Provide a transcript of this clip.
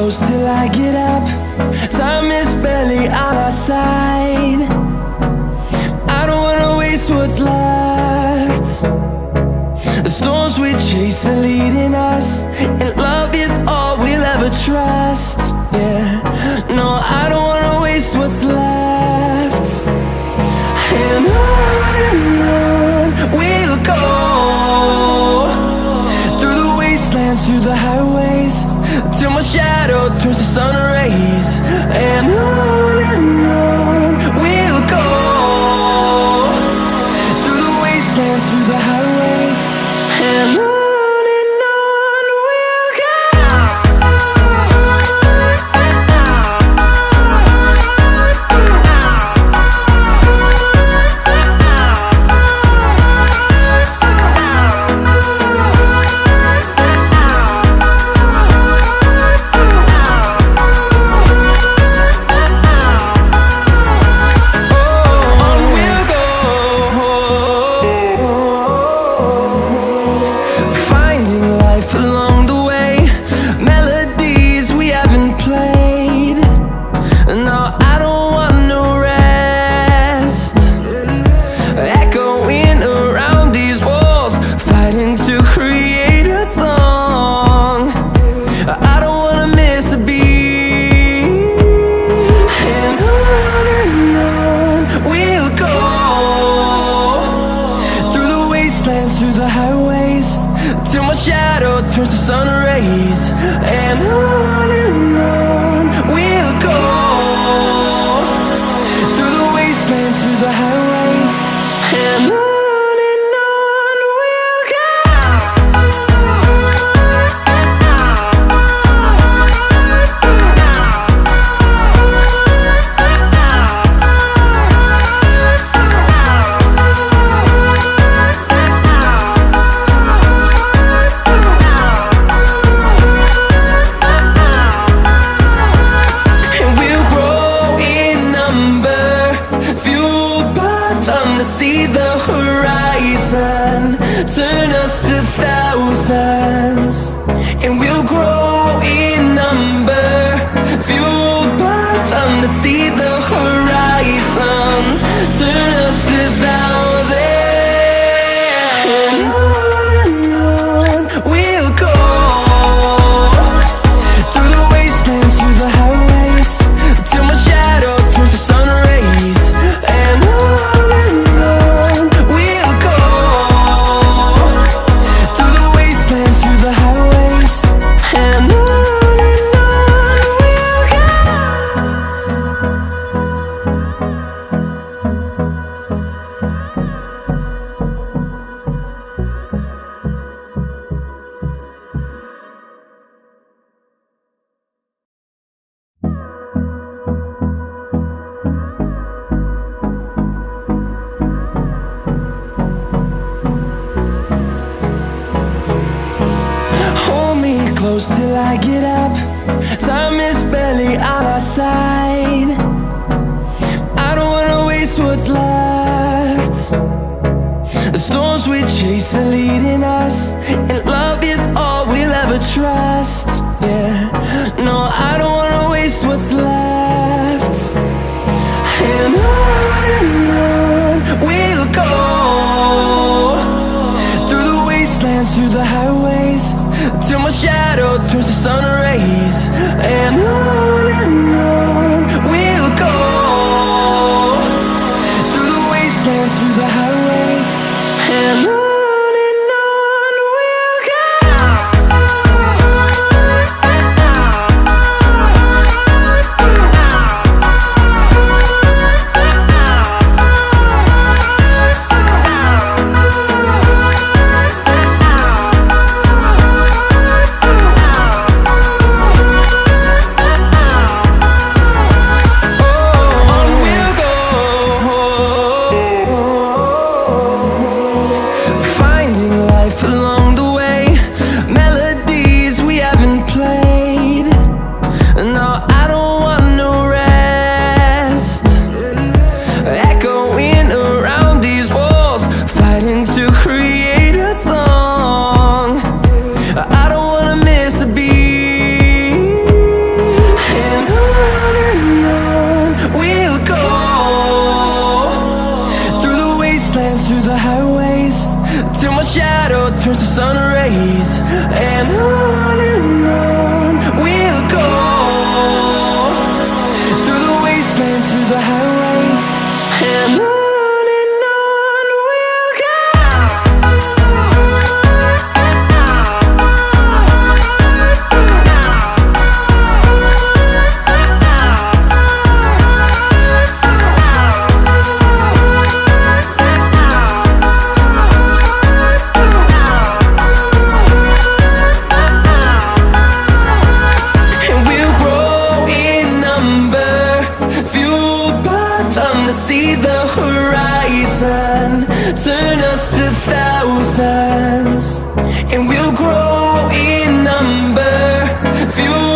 close till I get up. Time is barely on our side. I don't wanna waste what's left. The storms we chase are leading us, and love is all we'll ever trust. Yeah, no, I don't wanna waste what's left. And on we'll go, through the wastelands, through the highways, till my shadow turns to sun rays. And on we'll go, through the wastelands, through the highways, and on we'll go. Through the highways, till my shadow turns to sun rays. And on we'll go, through the wastelands, through the highways, and on we'll go. See the horizon turn us to thousands, and we'll grow in number, fueled by them. To see the horizon turn us to thousands, and on we'll go, through the wastelands, through the highways, till my shadow turns to sun rays. And close till I get up. Time is barely on our side. I don't wanna waste what's left. The storms we chase are leading us, and love is all we'll ever trust. Yeah, no, I don't wanna waste what's left. And on we'll go, through the wastelands, through the highways, till my shadow turns to sun rays. And on we'll go, through the wastelands, through the highways, and on we'll go. till my shadow turns to sun rays. And on we'll go, through the wastelands, through the highways, and on we'll go. See the horizon, turn us to thousands, and we'll grow in number, fuel